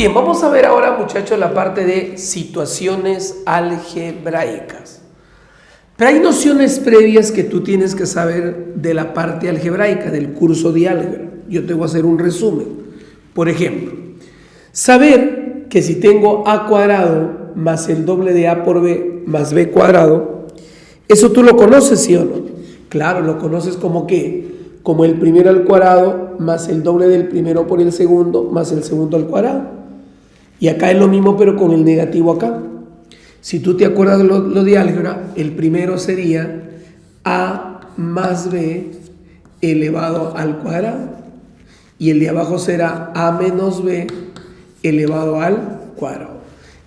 Bien, vamos a ver ahora, muchachos, la parte de situaciones algebraicas. Pero hay nociones previas que tú tienes que saber de la parte algebraica, del curso de álgebra. Yo te voy a hacer un resumen. Por ejemplo, saber que si tengo a cuadrado más el doble de a por b más b cuadrado, ¿eso tú lo conoces, sí o no? Claro, lo conoces como ¿qué? Como el primero al cuadrado más el doble del primero por el segundo más el segundo al cuadrado. Y acá es lo mismo, pero con el negativo acá. Si tú te acuerdas de lo de álgebra, el primero sería a más b elevado al cuadrado. Y el de abajo será a menos b elevado al cuadrado.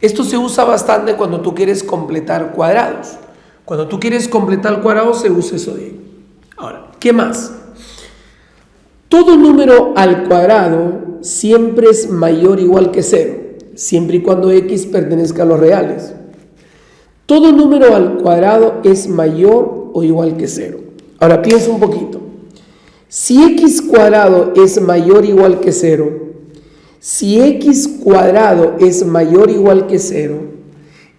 Esto se usa bastante cuando tú quieres completar cuadrados. Cuando tú quieres completar el cuadrado se usa eso de ahí. Ahora, ¿qué más? Todo número al cuadrado siempre es mayor o igual que 0, siempre y cuando x pertenezca a los reales. Todo número al cuadrado es mayor o igual que 0. Ahora piensa un poquito. Si x cuadrado es mayor o igual que 0, si x cuadrado es mayor o igual que 0,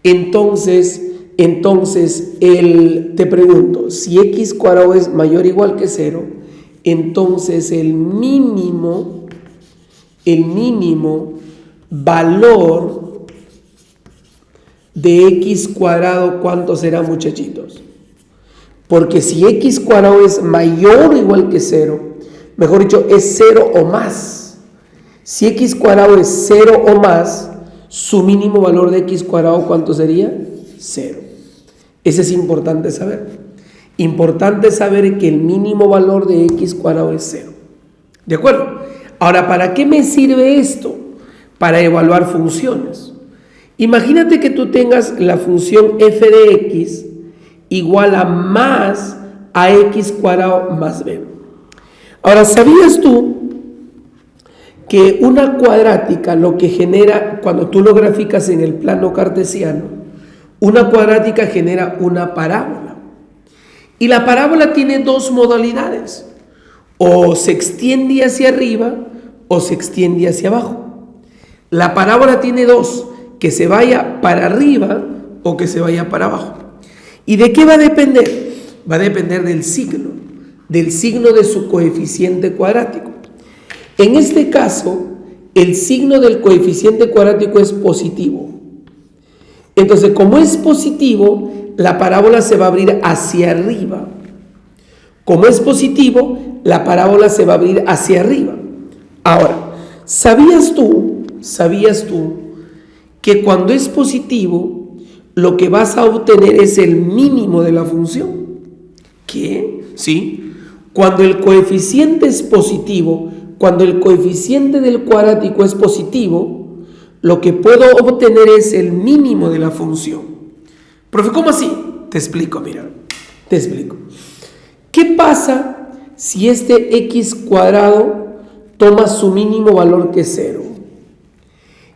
entonces te pregunto, si x cuadrado es mayor o igual que 0, entonces el mínimo valor de x cuadrado, ¿cuánto será, muchachitos? Porque si x cuadrado es mayor o igual que 0, mejor dicho, es 0 o más. Si x cuadrado es 0 o más, su mínimo valor de x cuadrado, ¿cuánto sería? 0. Ese es importante saber. Importante saber que el mínimo valor de x cuadrado es 0. ¿De acuerdo? Ahora, ¿para qué me sirve esto? Para evaluar funciones. Imagínate que tú tengas la función f de x igual a más a x cuadrado más b. Ahora, ¿sabías tú que una cuadrática lo que genera, cuando tú lo graficas en el plano cartesiano, una cuadrática genera una parábola? Y la parábola tiene dos modalidades. O se extiende hacia arriba o se extiende hacia abajo. La parábola tiene dos, que se vaya para arriba o que se vaya para abajo. ¿Y de qué va a depender? Va a depender del signo de su coeficiente cuadrático. En este caso, el signo del coeficiente cuadrático es positivo. Entonces, como es positivo, la parábola se va a abrir hacia arriba. Como es positivo, la parábola se va a abrir hacia arriba. Ahora, ¿sabías tú que cuando es positivo, lo que vas a obtener es el mínimo de la función? ¿Qué? ¿Sí? Cuando el coeficiente es positivo, cuando el coeficiente del cuadrático es positivo, lo que puedo obtener es el mínimo de la función. Profe, ¿cómo así? Te explico, mira. Te explico. ¿Qué pasa si este x cuadrado toma su mínimo valor que es 0?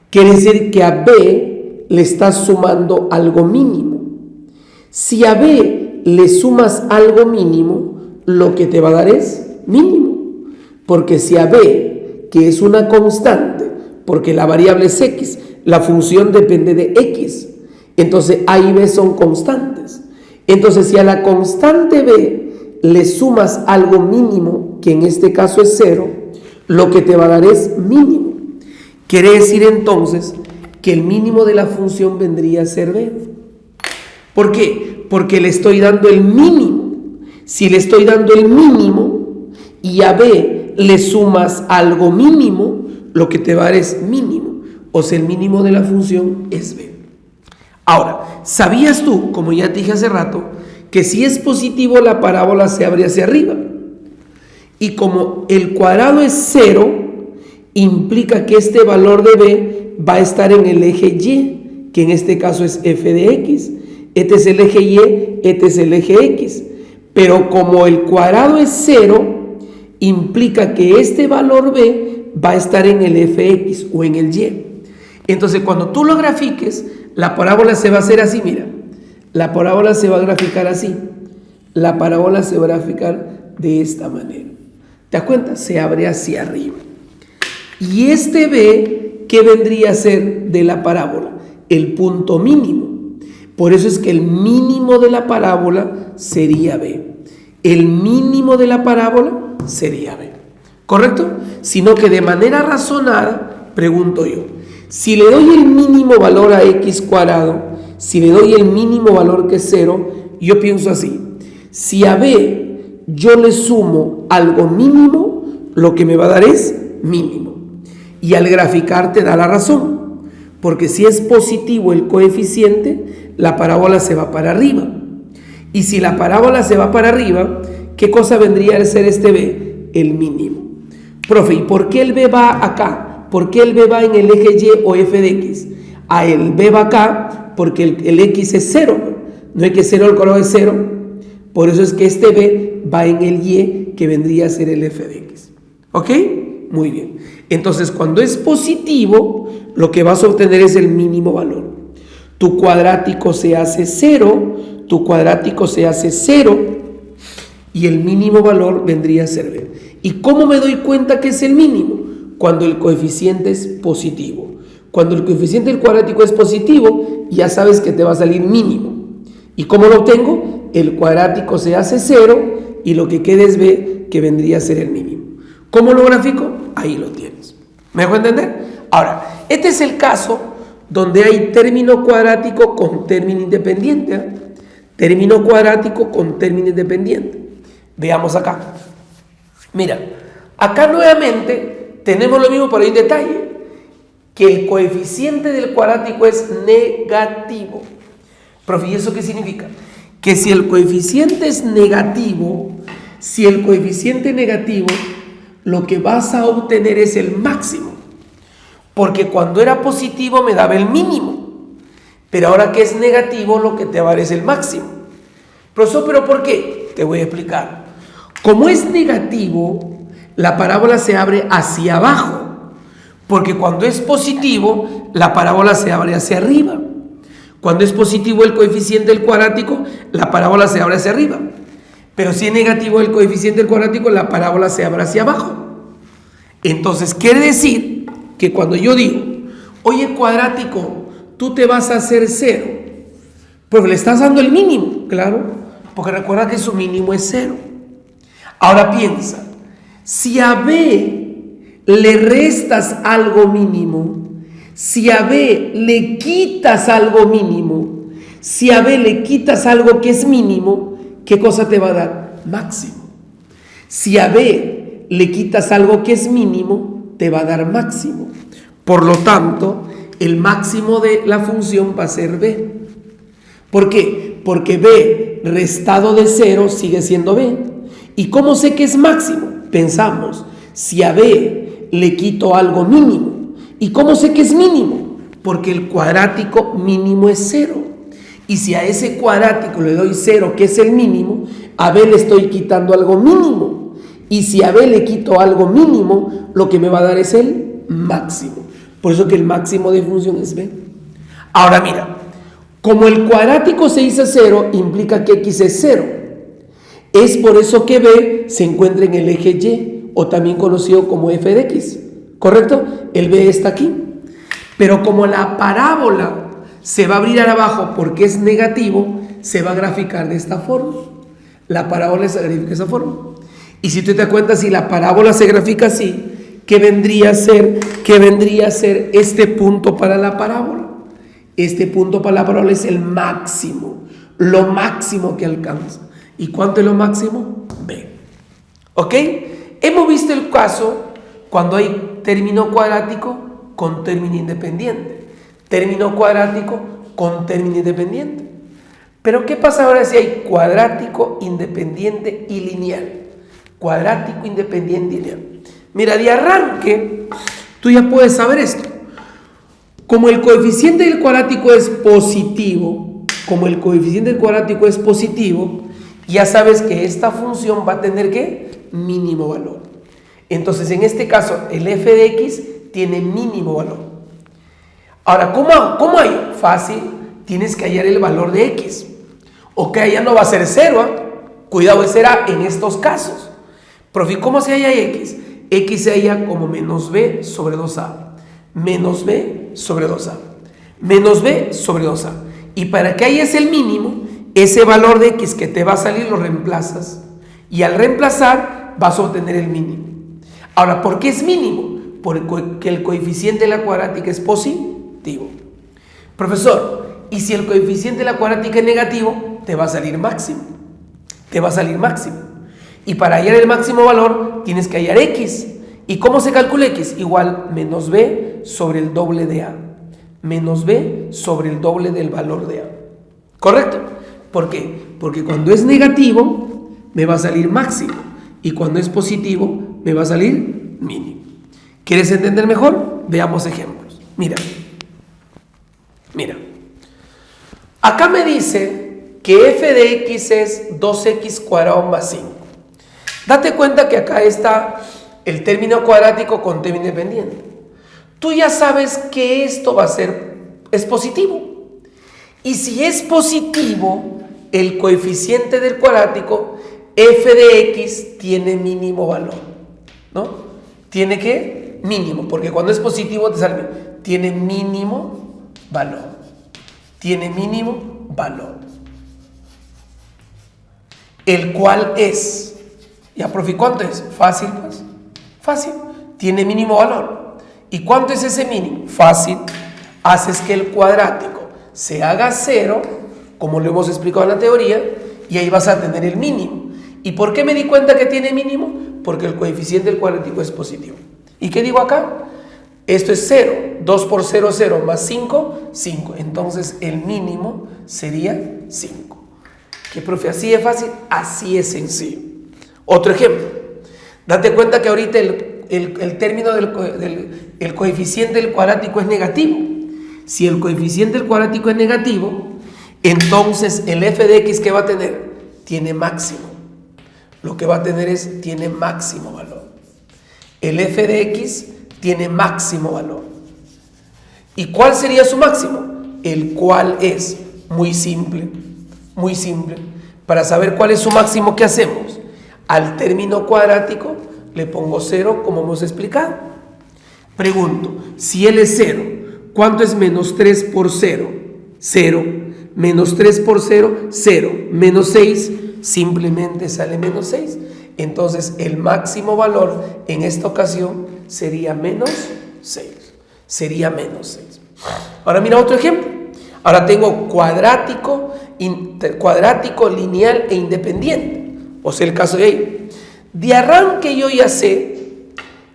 Quiere decir que a b le estás sumando algo mínimo. Si a b le sumas algo mínimo, lo que te va a dar es mínimo. Porque si a b, que es una constante, porque la variable es x, la función depende de x, entonces a y b son constantes. Entonces, si a la constante b le sumas algo mínimo, que en este caso es 0, lo que te va a dar es mínimo. Quiere decir entonces que el mínimo de la función vendría a ser b. ¿Por qué? Porque le estoy dando el mínimo. Si le estoy dando el mínimo y a b le sumas algo mínimo, lo que te va a dar es mínimo. O sea, el mínimo de la función es b. Ahora, ¿sabías tú, como ya te dije hace rato, que si es positivo la parábola se abre hacia arriba? Y como el cuadrado es 0, implica que este valor de b va a estar en el eje y, que en este caso es f de x. Este es el eje y, este es el eje x. Pero como el cuadrado es 0, implica que este valor b va a estar en el fx o en el y. Entonces, cuando tú lo grafiques, la parábola se va a hacer así, mira. La parábola se va a graficar así. La parábola se va a graficar de esta manera. ¿Te das cuenta? Se abre hacia arriba. Y este b, ¿qué vendría a ser de la parábola? El punto mínimo. Por eso es que el mínimo de la parábola sería B. El mínimo de la parábola sería B. ¿Correcto? Sino que de manera razonada, pregunto yo, si le doy el mínimo valor a x cuadrado, si le doy el mínimo valor que es 0, yo pienso así: si a B yo le sumo algo mínimo, lo que me va a dar es mínimo. Y al graficar te da la razón, porque si es positivo el coeficiente, la parábola se va para arriba. Y si la parábola se va para arriba, ¿qué cosa vendría a ser este B? El mínimo. Profe, ¿y por qué el B va acá? ¿Por qué el B va en el eje Y o f de x? El B va acá porque el x es 0. No hay que 0, el color es 0. Por eso es que este B va en el Y, que vendría a ser el f de x. ¿Ok? Muy bien. Entonces, cuando es positivo, lo que vas a obtener es el mínimo valor. Tu cuadrático se hace 0, tu cuadrático se hace 0, y el mínimo valor vendría a ser B. ¿Y cómo me doy cuenta que es el mínimo? Cuando el coeficiente es positivo. Cuando el coeficiente del cuadrático es positivo, ya sabes que te va a salir mínimo. ¿Y cómo lo obtengo? El cuadrático se hace 0 y lo que queda es B, que vendría a ser el mínimo. ¿Cómo lo grafico? Ahí lo tienes. ¿Me dejo entender? Ahora, este es el caso donde hay término cuadrático con término independiente. Término cuadrático con término independiente. Veamos acá. Mira, acá nuevamente tenemos lo mismo, pero hay un detalle: que el coeficiente del cuadrático es negativo. Profe, ¿y eso qué significa? Que si el coeficiente es negativo, lo que vas a obtener es el máximo. Porque cuando era positivo me daba el mínimo, pero ahora que es negativo, lo que te va a dar es el máximo. Profesor, ¿pero por qué? Te voy a explicar. Como es negativo, la parábola se abre hacia abajo, porque cuando es positivo, la parábola se abre hacia arriba. Cuando es positivo el coeficiente del cuadrático, la parábola se abre hacia arriba. Pero si es negativo el coeficiente del cuadrático, la parábola se abre hacia abajo. Entonces, quiere decir que cuando yo digo, oye cuadrático, tú te vas a hacer 0, porque le estás dando el mínimo, claro, porque recuerda que su mínimo es 0. Ahora piensa, si a B le restas algo mínimo, si a B le quitas algo mínimo, si a B le quitas algo que es mínimo, ¿qué cosa te va a dar? Máximo. Si a B le quitas algo que es mínimo, te va a dar máximo. Por lo tanto, el máximo de la función va a ser B. ¿Por qué? Porque B restado de 0 sigue siendo B. ¿Y cómo sé que es máximo? Pensamos, si a B le quito algo mínimo. ¿Y cómo sé que es mínimo? Porque el cuadrático mínimo es 0. Y si a ese cuadrático le doy 0, que es el mínimo, a B le estoy quitando algo mínimo. Y si a B le quito algo mínimo, lo que me va a dar es el máximo. Por eso que el máximo de función es B. Ahora mira, como el cuadrático se hizo 0, implica que x es 0. Es por eso que B se encuentra en el eje Y, o también conocido como f de x. ¿Correcto? El B está aquí. Pero como la parábola se va a abrir abajo porque es negativo, se va a graficar de esta forma. La parábola se grafica de esa forma. Y si tú te das cuenta, si la parábola se grafica así, ¿qué vendría a ser? ¿Qué vendría a ser este punto para la parábola? Este punto para la parábola es el máximo, lo máximo que alcanza. ¿Y cuánto es lo máximo? B. ¿Ok? Hemos visto el caso cuando hay término cuadrático con término independiente. Término cuadrático con término independiente. Pero ¿qué pasa ahora si hay cuadrático, independiente y lineal? Cuadrático, independiente y lineal. Mira, de arranque, tú ya puedes saber esto. Como el coeficiente del cuadrático es positivo, ya sabes que esta función va a tener ¿qué? Mínimo valor. Entonces, en este caso, el f de x tiene mínimo valor. Ahora, ¿cómo hay? Fácil, tienes que hallar el valor de x. Ok, ya no va a ser 0, cuidado, será en estos casos. Profe, ¿cómo se halla x? X se halla como menos b sobre 2a. menos b sobre 2a, menos b sobre 2a. Y para que hayas el mínimo, ese valor de x que te va a salir lo reemplazas. Y al reemplazar vas a obtener el mínimo. Ahora, ¿por qué es mínimo? Porque el coeficiente de la cuadrática es positivo. Profesor, ¿y si el coeficiente de la cuadrática es negativo? Te va a salir máximo. Te va a salir máximo. Y para hallar el máximo valor tienes que hallar x. ¿Y cómo se calcula x? Igual menos b sobre el doble de a. Menos b sobre el doble del valor de a. ¿Correcto? ¿Por qué? Porque cuando es negativo me va a salir máximo. Y cuando es positivo me va a salir mínimo. ¿Quieres entender mejor? Veamos ejemplos. Mira. Acá me dice que f de x es 2x cuadrado más 5. Date cuenta que acá está el término cuadrático con término independiente. Tú ya sabes que esto es positivo. Y si es positivo, el coeficiente del cuadrático, f de x, tiene mínimo valor. ¿No? ¿Tiene qué? Mínimo, porque cuando es positivo te sale, tiene mínimo valor. Tiene mínimo valor. El cual es, ya, profe, ¿cuánto es? Fácil, pues. Fácil. Tiene mínimo valor. ¿Y cuánto es ese mínimo? Fácil. Haces que el cuadrático se haga 0, como lo hemos explicado en la teoría, y ahí vas a tener el mínimo. ¿Y por qué me di cuenta que tiene mínimo? Porque el coeficiente del cuadrático es positivo. ¿Y qué digo acá? Esto es 0. 2 por 0, 0, más 5, 5. Entonces el mínimo sería 5. ¿Qué, profe? ¿Así es fácil? Así es sencillo. Otro ejemplo. Date cuenta que ahorita el término del coeficiente del cuadrático es negativo. Si el coeficiente del cuadrático es negativo, entonces el f de x, ¿qué va a tener? Tiene máximo. Lo que va a tener tiene máximo valor. El f de x tiene máximo valor. ¿Y cuál sería su máximo? El cual es muy simple. Muy simple. Para saber cuál es su máximo, ¿qué hacemos? Al término cuadrático le pongo 0, como hemos explicado. Pregunto, si él es 0, ¿cuánto es menos 3 por 0? 0. Menos 3 por 0, 0. Menos 6, simplemente sale menos 6. Entonces el máximo valor en esta ocasión sería menos 6. Sería menos 6. Ahora mira otro ejemplo. Ahora tengo cuadrático, lineal e independiente. O sea, el caso de ahí. De arranque yo ya sé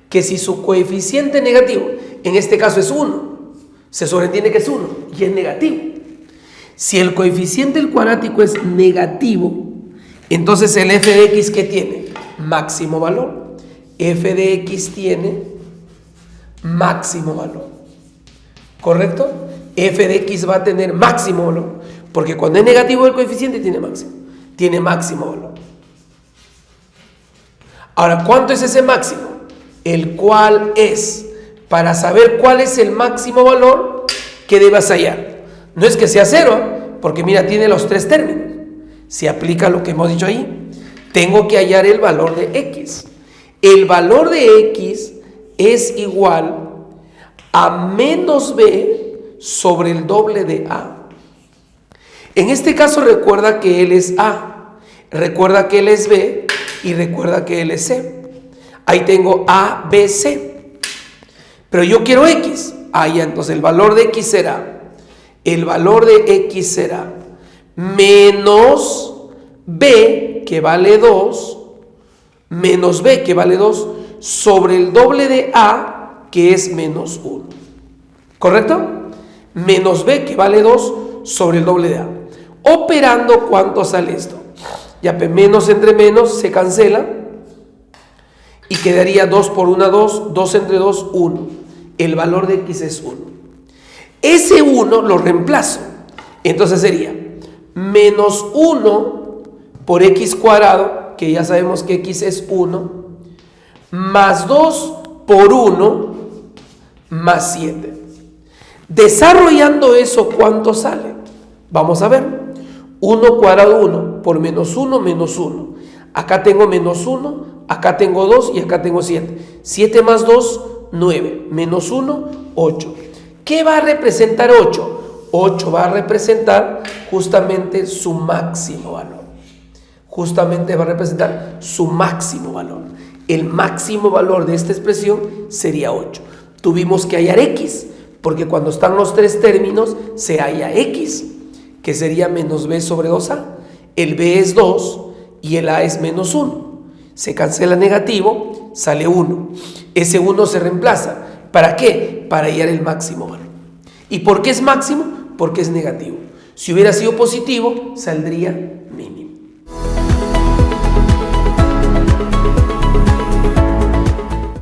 que si su coeficiente negativo, en este caso es 1, se sobreentiende que es 1 y es negativo. Si el coeficiente del cuadrático es negativo, entonces el f de x, ¿qué tiene? Máximo valor. F de x tiene máximo valor. ¿Correcto? F de x va a tener máximo valor, porque cuando es negativo el coeficiente tiene máximo valor. Ahora, ¿cuánto es ese máximo? El cual es, para saber cuál es el máximo valor que debas hallar. No es que sea 0, porque mira, tiene los 3 términos. Si aplica lo que hemos dicho ahí, tengo que hallar el valor de x. El valor de x es igual a menos b sobre el doble de a. En este caso recuerda que él es a, recuerda que él es b y recuerda que él es c. Ahí tengo a, b, c. Pero yo quiero x. Ya, entonces el valor de x será menos b, que vale 2, menos b, que vale 2, sobre el doble de a, que es menos 1. ¿Correcto? Menos b, que vale 2, sobre el doble de a. Operando, ¿cuánto sale esto? Ya, menos entre menos se cancela y quedaría 2 por 1, 2, 2 entre 2, 1. El valor de x es 1. Ese 1 lo reemplazo. Entonces sería menos 1 por x cuadrado, que ya sabemos que x es 1, más 2 por 1, más 7. Desarrollando eso, ¿cuánto sale? Vamos a ver. 1 cuadrado 1 por menos 1, menos 1. Acá tengo menos 1, acá tengo 2 y acá tengo 7. 7 más 2, 9, menos 1, 8. ¿Qué va a representar 8? 8 va a representar justamente su máximo valor. Justamente va a representar su máximo valor. El máximo valor de esta expresión sería 8. Tuvimos que hallar x, porque cuando están los tres términos se halla x, que sería menos b sobre 2a. El b es 2 y el a es menos 1. Se cancela negativo, sale 1. Ese 1 se reemplaza. ¿Para qué? Para hallar el máximo valor. ¿Y por qué es máximo? Porque es negativo. Si hubiera sido positivo, saldría